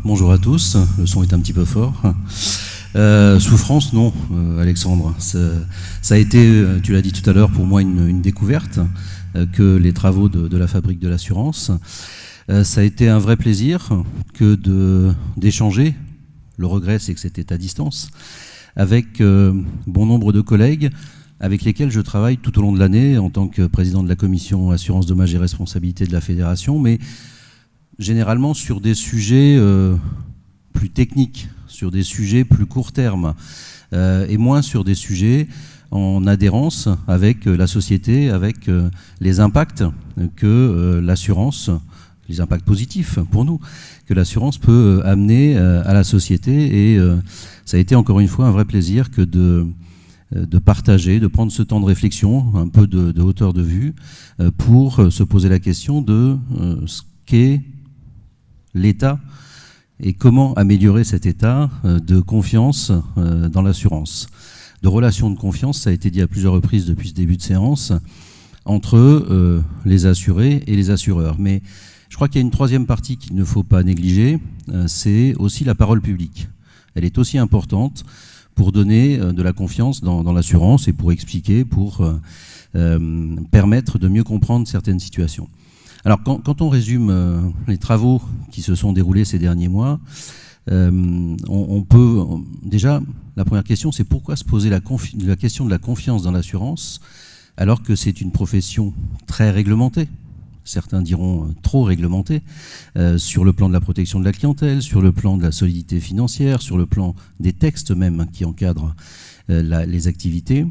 bonjour à tous. Le son est un petit peu fort. Souffrance, non, Alexandre. Ça a été, tu l'as dit tout à l'heure, pour moi une découverte que les travaux de la fabrique de l'assurance. Ça a été un vrai plaisir que d'échanger. Le regret, c'est que c'était à distance, avec bon nombre de collègues avec lesquels je travaille tout au long de l'année en tant que président de la commission assurance, dommages et responsabilités de la fédération, mais généralement sur des sujets plus techniques, sur des sujets plus court terme, et moins sur des sujets en adhérence avec la société, avec les impacts que l'assurance, les impacts positifs pour nous, que l'assurance peut amener à la société. Et ça a été encore une fois un vrai plaisir que de partager, de prendre ce temps de réflexion, un peu de hauteur de vue, pour se poser la question de ce qu'est l'État et comment améliorer cet état de confiance dans l'assurance. De relations de confiance, ça a été dit à plusieurs reprises depuis ce début de séance, entre les assurés et les assureurs. Mais je crois qu'il y a une troisième partie qu'il ne faut pas négliger, c'est aussi la parole publique. Elle est aussi importante pour donner de la confiance dans l'assurance et pour expliquer, pour permettre de mieux comprendre certaines situations. Alors quand on résume les travaux qui se sont déroulés ces derniers mois, on peut déjà, la première question, c'est pourquoi se poser la question de la confiance dans l'assurance alors que c'est une profession très réglementée, certains diront trop réglementée, sur le plan de la protection de la clientèle, sur le plan de la solidité financière, sur le plan des textes même qui encadrent les activités,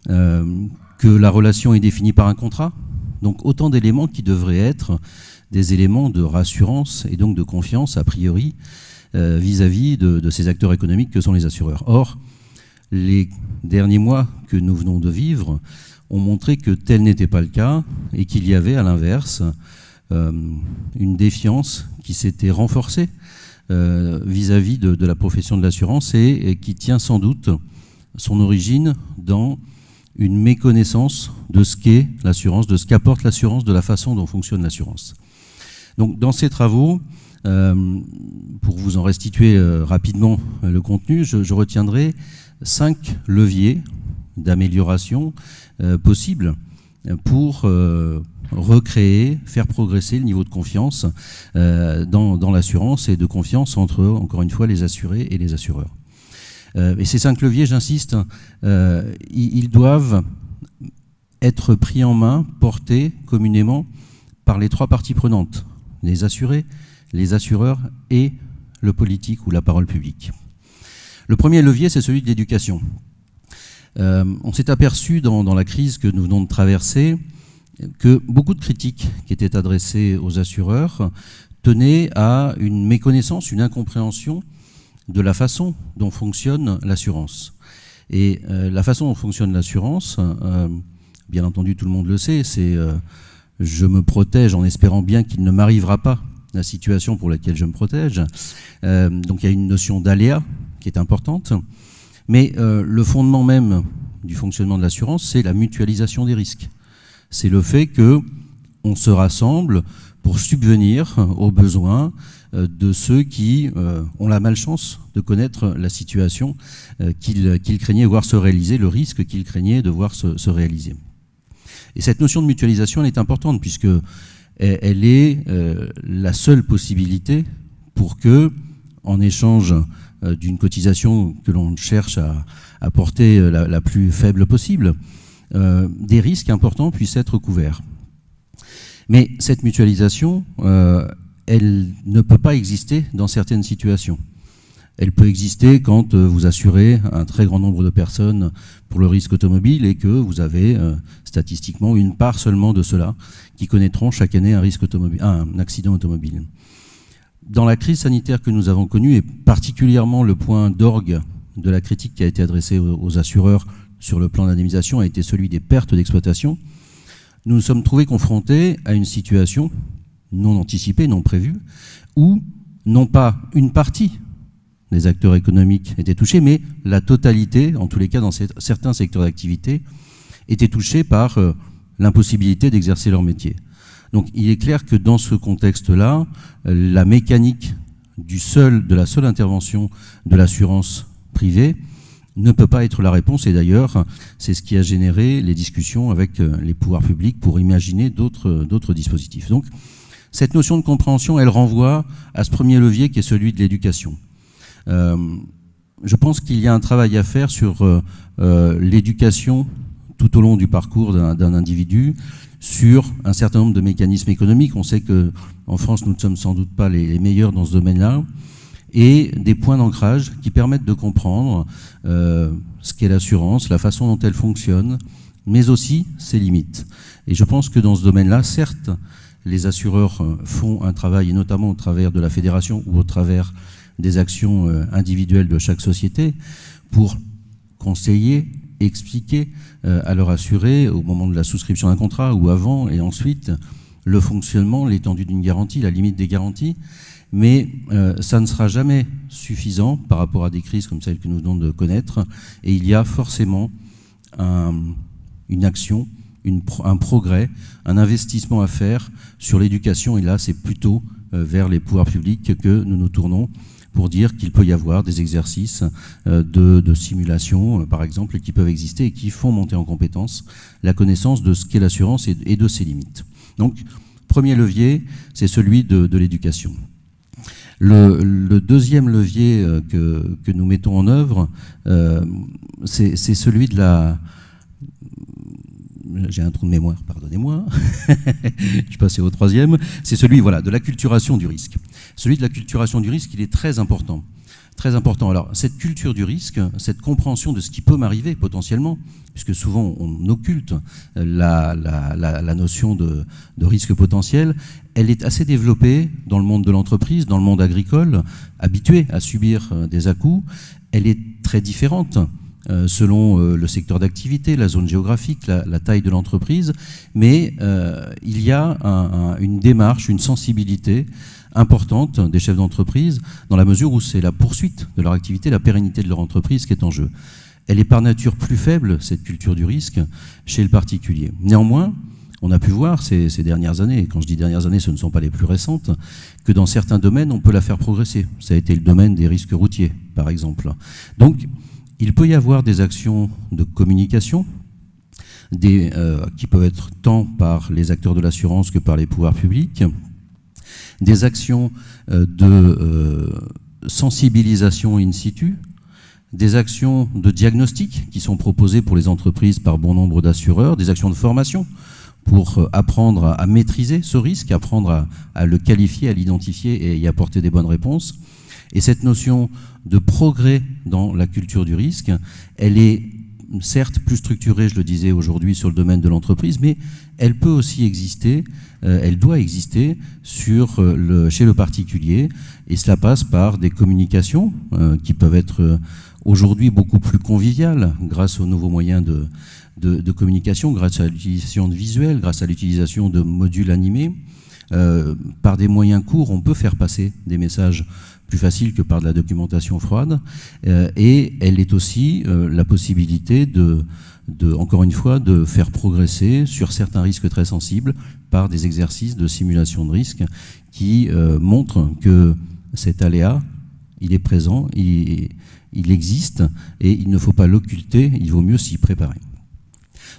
que la relation est définie par un contrat. Donc autant d'éléments qui devraient être des éléments de rassurance et donc de confiance a priori vis-à-vis de ces acteurs économiques que sont les assureurs. Or, les derniers mois que nous venons de vivre ont montré que tel n'était pas le cas et qu'il y avait à l'inverse une défiance qui s'était renforcée vis-à-vis de la profession de l'assurance et qui tient sans doute son origine dans une méconnaissance de ce qu'est l'assurance, de ce qu'apporte l'assurance, de la façon dont fonctionne l'assurance. Donc dans ces travaux, pour vous en restituer rapidement le contenu, je retiendrai 5 leviers d'amélioration possibles pour recréer, faire progresser le niveau de confiance dans l'assurance et de confiance entre, encore une fois, les assurés et les assureurs. Et ces 5 leviers, j'insiste, ils doivent être pris en main, portés communément par les 3 parties prenantes, les assurés, les assureurs et le politique ou la parole publique. Le premier levier, c'est celui de l'éducation. On s'est aperçu dans la crise que nous venons de traverser que beaucoup de critiques qui étaient adressées aux assureurs tenaient à une méconnaissance, une incompréhension de la façon dont fonctionne l'assurance. Et la façon dont fonctionne l'assurance, bien entendu tout le monde le sait, c'est je me protège en espérant bien qu'il ne m'arrivera pas la situation pour laquelle je me protège. Donc il y a une notion d'aléa qui est importante, mais le fondement même du fonctionnement de l'assurance, c'est la mutualisation des risques. C'est le fait qu'on se rassemble pour subvenir aux besoins de ceux qui ont la malchance de connaître la situation qu'ils craignaient voir se réaliser, le risque qu'ils craignaient de voir se réaliser. Et cette notion de mutualisation, elle est importante puisque elle est la seule possibilité pour que, en échange d'une cotisation que l'on cherche à porter la plus faible possible, des risques importants puissent être couverts. Mais cette mutualisation, elle ne peut pas exister dans certaines situations. Elle peut exister quand vous assurez un très grand nombre de personnes pour le risque automobile et que vous avez statistiquement une part seulement de ceux-là qui connaîtront chaque année un accident automobile. Dans la crise sanitaire que nous avons connue, et particulièrement le point d'orgue de la critique qui a été adressée aux assureurs sur le plan d'indemnisation a été celui des pertes d'exploitation, nous nous sommes trouvés confrontés à une situation non anticipée, non prévue, où non pas une partie des acteurs économiques étaient touchés, mais la totalité, en tous les cas dans certains secteurs d'activité, étaient touchés par l'impossibilité d'exercer leur métier. Donc il est clair que dans ce contexte-là, la mécanique de la seule intervention de l'assurance privée ne peut pas être la réponse. Et d'ailleurs, c'est ce qui a généré les discussions avec les pouvoirs publics pour imaginer d'autres dispositifs. Donc, cette notion de compréhension, elle renvoie à ce premier levier qui est celui de l'éducation. Je pense qu'il y a un travail à faire sur l'éducation tout au long du parcours d'un individu, sur un certain nombre de mécanismes économiques. On sait qu'en France, nous ne sommes sans doute pas les meilleurs dans ce domaine-là, et des points d'ancrage qui permettent de comprendre ce qu'est l'assurance, la façon dont elle fonctionne, mais aussi ses limites. Et je pense que dans ce domaine-là, certes, les assureurs font un travail, et notamment au travers de la fédération ou au travers des actions individuelles de chaque société, pour conseiller, expliquer à leurs assurés au moment de la souscription d'un contrat ou avant, et ensuite le fonctionnement, l'étendue d'une garantie, la limite des garanties. Mais ça ne sera jamais suffisant par rapport à des crises comme celle que nous venons de connaître, et il y a forcément une action, un progrès, un investissement à faire sur l'éducation, et là c'est plutôt vers les pouvoirs publics que nous nous tournons pour dire qu'il peut y avoir des exercices de simulation, par exemple, qui peuvent exister et qui font monter en compétence la connaissance de ce qu'est l'assurance et de ses limites. Donc, premier levier, c'est celui de l'éducation. Le deuxième levier que nous mettons en œuvre, c'est celui de la... J'ai un trou de mémoire, pardonnez-moi. Je suis passé au troisième. C'est celui, voilà, de l'acculturation du risque. Celui de l'acculturation du risque, il est très important. Très important. Alors, cette culture du risque, cette compréhension de ce qui peut m'arriver potentiellement, puisque souvent on occulte la notion de risque potentiel, elle est assez développée dans le monde de l'entreprise, dans le monde agricole, habitué à subir des à-coups. Elle est très différente selon le secteur d'activité, la zone géographique, la taille de l'entreprise, mais il y a une démarche, une sensibilité importante des chefs d'entreprise, dans la mesure où c'est la poursuite de leur activité, la pérennité de leur entreprise qui est en jeu. Elle est par nature plus faible, cette culture du risque, chez le particulier. Néanmoins, on a pu voir ces dernières années, et quand je dis dernières années, ce ne sont pas les plus récentes, que dans certains domaines, on peut la faire progresser. Ça a été le domaine des risques routiers, par exemple. Donc, il peut y avoir des actions de communication, qui peuvent être tant par les acteurs de l'assurance que par les pouvoirs publics, des actions de sensibilisation in situ, des actions de diagnostic qui sont proposées pour les entreprises par bon nombre d'assureurs, des actions de formation pour apprendre à maîtriser ce risque, apprendre à le qualifier, à l'identifier et y apporter des bonnes réponses. Et cette notion de progrès dans la culture du risque, elle est certes plus structurée, je le disais aujourd'hui, sur le domaine de l'entreprise, mais elle peut aussi exister, elle doit exister chez le particulier, et cela passe par des communications qui peuvent être aujourd'hui beaucoup plus conviviales grâce aux nouveaux moyens de communication, grâce à l'utilisation de visuels, grâce à l'utilisation de modules animés. Par des moyens courts, on peut faire passer des messages plus faciles que par de la documentation froide, et elle est aussi la possibilité encore une fois, de faire progresser sur certains risques très sensibles par des exercices de simulation de risque qui montrent que cet aléa, il est présent, il existe, et il ne faut pas l'occulter, il vaut mieux s'y préparer.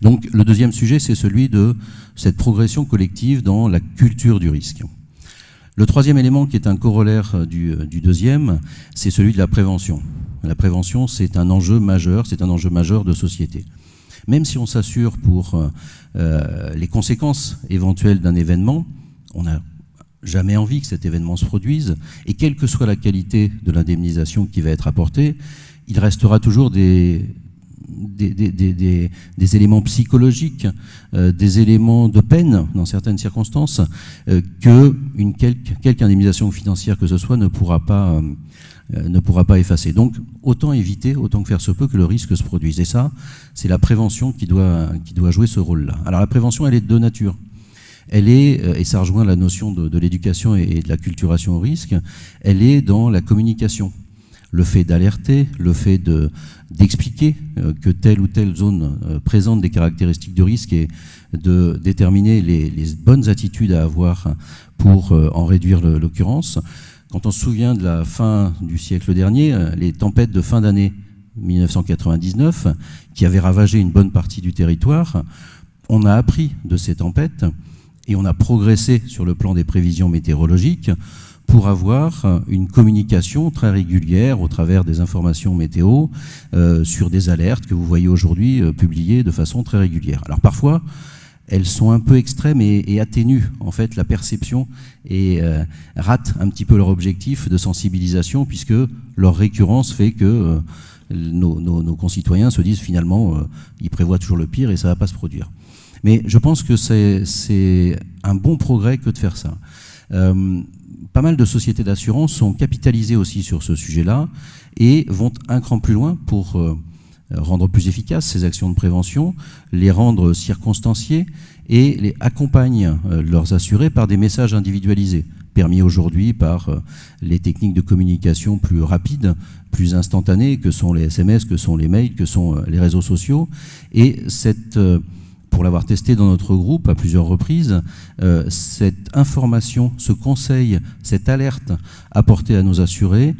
Donc le deuxième sujet, c'est celui de cette progression collective dans la culture du risque. Le troisième élément, qui est un corollaire du deuxième, c'est celui de la prévention. La prévention, c'est un enjeu majeur de société. Même si on s'assure pour les conséquences éventuelles d'un événement, on n'a jamais envie que cet événement se produise, et quelle que soit la qualité de l'indemnisation qui va être apportée, il restera toujours des éléments psychologiques, des éléments de peine dans certaines circonstances, quelque indemnisation financière que ce soit ne pourra pas effacer. Donc autant éviter, autant que faire se peut, que le risque se produise. Et ça, c'est la prévention qui doit jouer ce rôle-là. Alors la prévention, elle est de deux natures. Elle est, et ça rejoint la notion de l'éducation et de la culturation au risque, elle est dans la communication. Le fait d'alerter, le fait d'expliquer que telle ou telle zone présente des caractéristiques de risque, et de déterminer les bonnes attitudes à avoir pour en réduire l'occurrence. Quand on se souvient de la fin du siècle dernier, les tempêtes de fin d'année 1999, qui avaient ravagé une bonne partie du territoire, on a appris de ces tempêtes et on a progressé sur le plan des prévisions météorologiques pour avoir une communication très régulière au travers des informations météo sur des alertes que vous voyez aujourd'hui publiées de façon très régulière. Alors parfois, elles sont un peu extrêmes et atténuent en fait la perception et ratent un petit peu leur objectif de sensibilisation, puisque leur récurrence fait que nos concitoyens se disent finalement ils prévoient toujours le pire et ça ne va pas se produire. Mais je pense que c'est un bon progrès que de faire ça. Pas mal de sociétés d'assurance sont capitalisées aussi sur ce sujet-là et vont un cran plus loin pour rendre plus efficaces ces actions de prévention, les rendre circonstanciées et les accompagnent leurs assurés par des messages individualisés, permis aujourd'hui par les techniques de communication plus rapides, plus instantanées, que sont les SMS, que sont les mails, que sont les réseaux sociaux. Et pour l'avoir testé dans notre groupe à plusieurs reprises, cette information, ce conseil, cette alerte apportée à nos assurés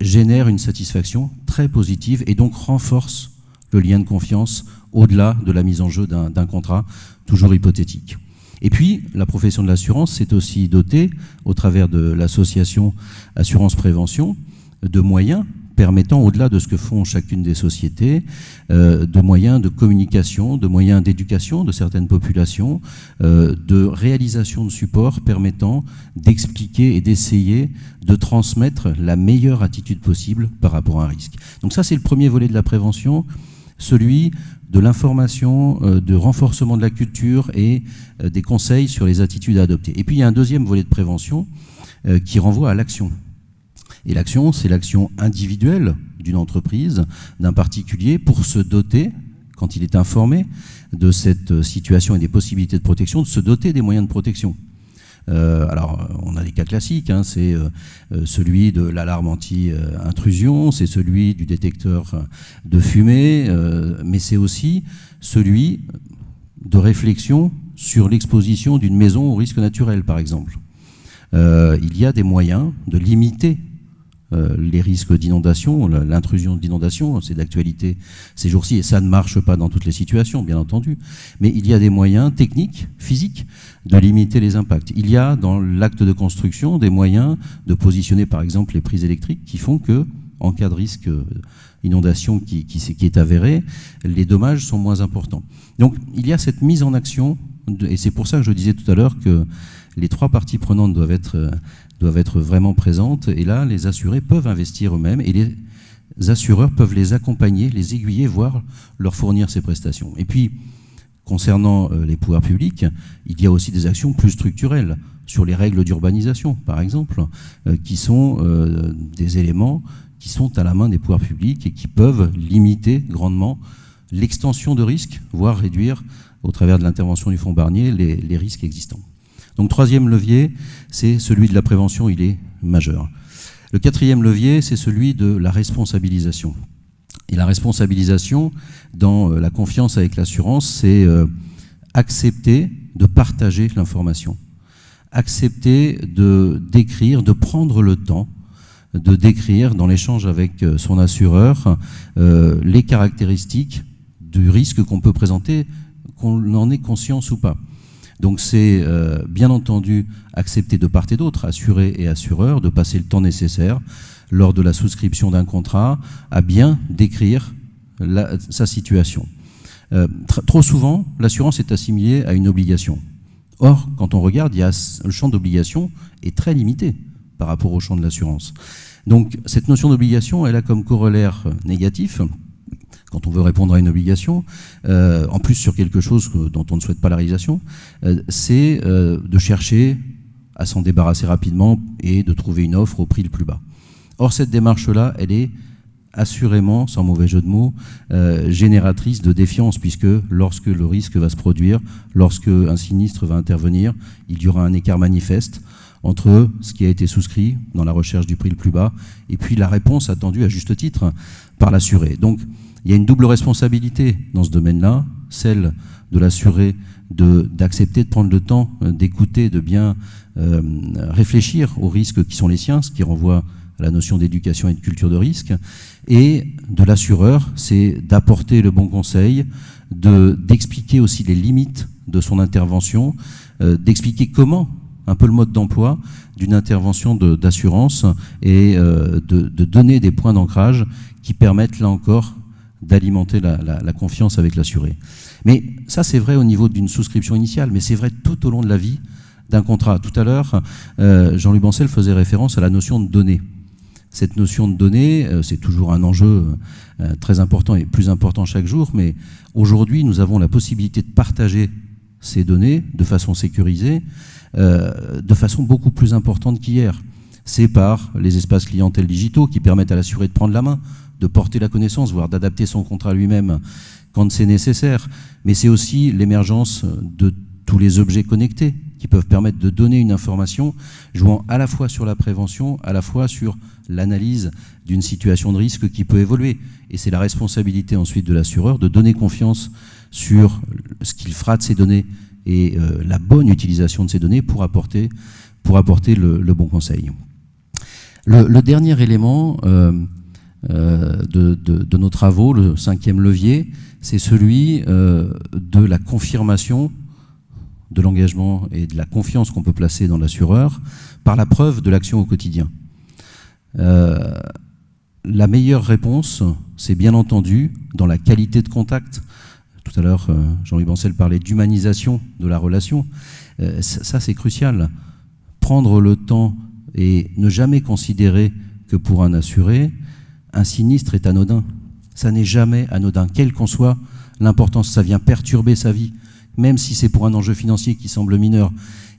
génère une satisfaction très positive et donc renforce le lien de confiance au-delà de la mise en jeu d'un contrat toujours hypothétique. Et puis, la profession de l'assurance s'est aussi dotée, au travers de l'association Assurance Prévention, de moyens permettant, au-delà de ce que font chacune des sociétés, de moyens de communication, de moyens d'éducation de certaines populations, de réalisation de supports permettant d'expliquer et d'essayer de transmettre la meilleure attitude possible par rapport à un risque. Donc ça, c'est le premier volet de la prévention, celui de l'information, de renforcement de la culture et des conseils sur les attitudes à adopter. Et puis il y a un deuxième volet de prévention qui renvoie à l'action. Et l'action, c'est l'action individuelle d'une entreprise, d'un particulier, pour se doter, quand il est informé de cette situation et des possibilités de protection, de se doter des moyens de protection. Alors, on a des cas classiques, hein, c'est celui de l'alarme anti-intrusion, c'est celui du détecteur de fumée, mais c'est aussi celui de réflexion sur l'exposition d'une maison au risque naturel, par exemple. Il y a des moyens de limiter les risques d'inondation, l'intrusion d'inondation, c'est d'actualité ces jours-ci, et ça ne marche pas dans toutes les situations, bien entendu, mais il y a des moyens techniques, physiques, de limiter les impacts. Il y a dans l'acte de construction des moyens de positionner par exemple les prises électriques qui font que, en cas de risque d'inondation qui est avéré, les dommages sont moins importants. Donc il y a cette mise en action, et c'est pour ça que je disais tout à l'heure que les trois parties prenantes doivent être vraiment présentes, et là, les assurés peuvent investir eux-mêmes, et les assureurs peuvent les accompagner, les aiguiller, voire leur fournir ces prestations. Et puis, concernant les pouvoirs publics, il y a aussi des actions plus structurelles, sur les règles d'urbanisation, par exemple, qui sont des éléments qui sont à la main des pouvoirs publics et qui peuvent limiter grandement l'extension de risques, voire réduire, au travers de l'intervention du fonds Barnier, les risques existants. Donc troisième levier, c'est celui de la prévention, il est majeur. Le quatrième levier, c'est celui de la responsabilisation. Et la responsabilisation, dans la confiance avec l'assurance, c'est accepter de partager l'information, accepter de décrire, de prendre le temps de décrire dans l'échange avec son assureur les caractéristiques du risque qu'on peut présenter, qu'on en ait conscience ou pas. Donc c'est bien entendu accepter de part et d'autre, assurés et assureurs, de passer le temps nécessaire lors de la souscription d'un contrat à bien décrire sa situation. Trop souvent, l'assurance est assimilée à une obligation. Or, quand on regarde, le champ d'obligation est très limité par rapport au champ de l'assurance. Donc cette notion d'obligation, elle a comme corollaire négatif, quand on veut répondre à une obligation, en plus sur quelque chose dont on ne souhaite pas la réalisation, c'est de chercher à s'en débarrasser rapidement et de trouver une offre au prix le plus bas. Or, cette démarche-là, elle est assurément, sans mauvais jeu de mots, génératrice de défiance, puisque lorsque le risque va se produire, lorsque un sinistre va intervenir, il y aura un écart manifeste entre ce qui a été souscrit dans la recherche du prix le plus bas et puis la réponse attendue à juste titre par l'assuré. Donc, il y a une double responsabilité dans ce domaine-là, celle de l'assuré d'accepter de prendre le temps d'écouter, de bien réfléchir aux risques qui sont les siens, ce qui renvoie à la notion d'éducation et de culture de risque, et de l'assureur, c'est d'apporter le bon conseil, d'expliquer aussi les limites de son intervention, d'expliquer comment, un peu le mode d'emploi d'une intervention d'assurance et de donner des points d'ancrage qui permettent, là encore, d'alimenter la confiance avec l'assuré. Mais ça, c'est vrai au niveau d'une souscription initiale, mais c'est vrai tout au long de la vie d'un contrat. Tout à l'heure, Jean-Louis Bancel faisait référence à la notion de données. Cette notion de données, c'est toujours un enjeu très important et plus important chaque jour, mais aujourd'hui, nous avons la possibilité de partager ces données de façon sécurisée, de façon beaucoup plus importante qu'hier. C'est par les espaces clientèles digitaux qui permettent à l'assuré de prendre la main, de porter la connaissance, voire d'adapter son contrat lui-même quand c'est nécessaire. Mais c'est aussi l'émergence de tous les objets connectés qui peuvent permettre de donner une information jouant à la fois sur la prévention, à la fois sur l'analyse d'une situation de risque qui peut évoluer. Et c'est la responsabilité ensuite de l'assureur de donner confiance sur ce qu'il fera de ces données et la bonne utilisation de ces données pour apporter le bon conseil. Le dernier élément de nos travaux, le 5e levier, c'est celui de la confirmation de l'engagement et de la confiance qu'on peut placer dans l'assureur par la preuve de l'action au quotidien. La meilleure réponse, c'est bien entendu dans la qualité de contact. Tout à l'heure, Jean-Louis Bancel parlait d'humanisation de la relation. Ça, c'est crucial. Prendre le temps et ne jamais considérer que pour un assuré, un sinistre est anodin. Ça n'est jamais anodin, quelle qu'en soit l'importance. Ça vient perturber sa vie. Même si c'est pour un enjeu financier qui semble mineur,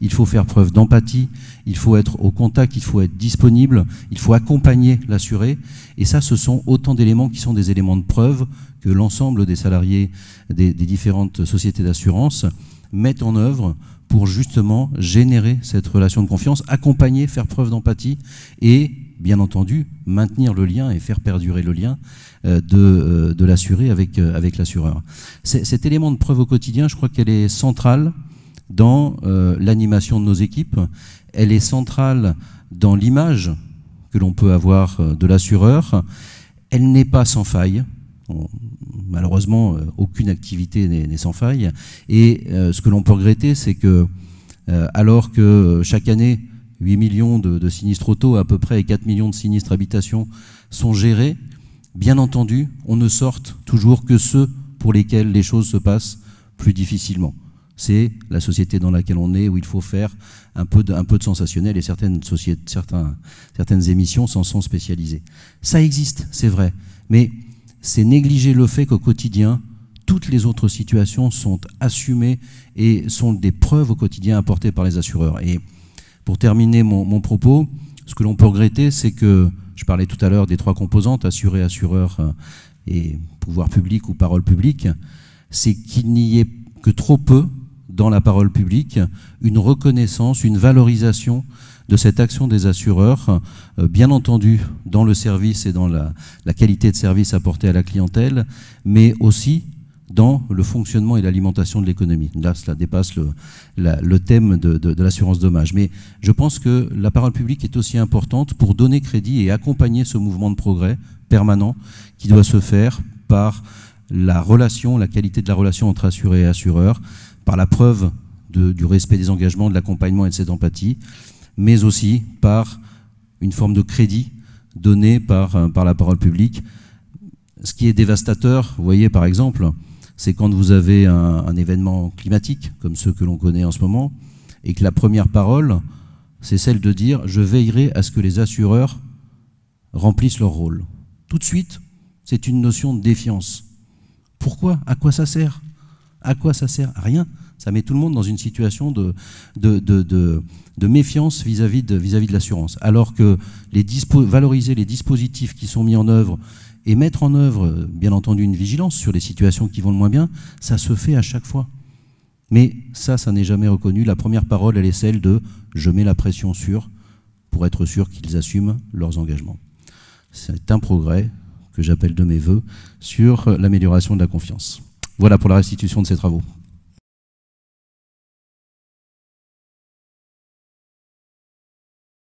il faut faire preuve d'empathie, il faut être au contact, il faut être disponible, il faut accompagner l'assuré. Et ça, ce sont autant d'éléments qui sont des éléments de preuve que l'ensemble des salariés des différentes sociétés d'assurance mettent en œuvre pour justement générer cette relation de confiance, accompagner, faire preuve d'empathie et, bien entendu, maintenir le lien et faire perdurer le lien de l'assuré avec l'assureur. Cet élément de preuve au quotidien, je crois qu'elle est centrale dans l'animation de nos équipes. Elle est centrale dans l'image que l'on peut avoir de l'assureur. Elle n'est pas sans faille. Malheureusement, aucune activité n'est sans faille. Et ce que l'on peut regretter, c'est que alors que chaque année, 8 millions de sinistres auto à peu près et 4 millions de sinistres habitations sont gérés, bien entendu, on ne sorte toujours que ceux pour lesquels les choses se passent plus difficilement. C'est la société dans laquelle on est, où il faut faire un peu de sensationnel, et certaines émissions s'en sont spécialisées. Ça existe, c'est vrai, mais c'est négliger le fait qu'au quotidien, toutes les autres situations sont assumées et sont des preuves au quotidien apportées par les assureurs. Et pour terminer mon propos, ce que l'on peut regretter, c'est que, je parlais tout à l'heure des 3 composantes, assuré, assureur et pouvoir public ou parole publique, c'est qu'il n'y ait que trop peu dans la parole publique une reconnaissance, une valorisation de cette action des assureurs, bien entendu dans le service et dans la qualité de service apporté à la clientèle, mais aussi dans le fonctionnement et l'alimentation de l'économie. Là, cela dépasse le thème de l'assurance dommage. Mais je pense que la parole publique est aussi importante pour donner crédit et accompagner ce mouvement de progrès permanent qui doit se faire par la relation, la qualité de la relation entre assuré et assureur, par la preuve du respect des engagements, de l'accompagnement et de cette empathie, mais aussi par une forme de crédit donné par la parole publique. Ce qui est dévastateur, vous voyez par exemple, c'est quand vous avez un événement climatique, comme ceux que l'on connaît en ce moment, et que la première parole, c'est celle de dire « je veillerai à ce que les assureurs remplissent leur rôle ». Tout de suite, c'est une notion de défiance. Pourquoi? À quoi ça sert? À quoi ça sert? À rien. Ça met tout le monde dans une situation de méfiance vis-à-vis de l'assurance. Alors que valoriser les dispositifs qui sont mis en œuvre et mettre en œuvre, bien entendu, une vigilance sur les situations qui vont le moins bien, ça se fait à chaque fois. Mais ça n'est jamais reconnu. La première parole, elle est celle de « je mets la pression sur » pour être sûr qu'ils assument leurs engagements. C'est un progrès que j'appelle de mes vœux sur l'amélioration de la confiance. Voilà pour la restitution de ces travaux.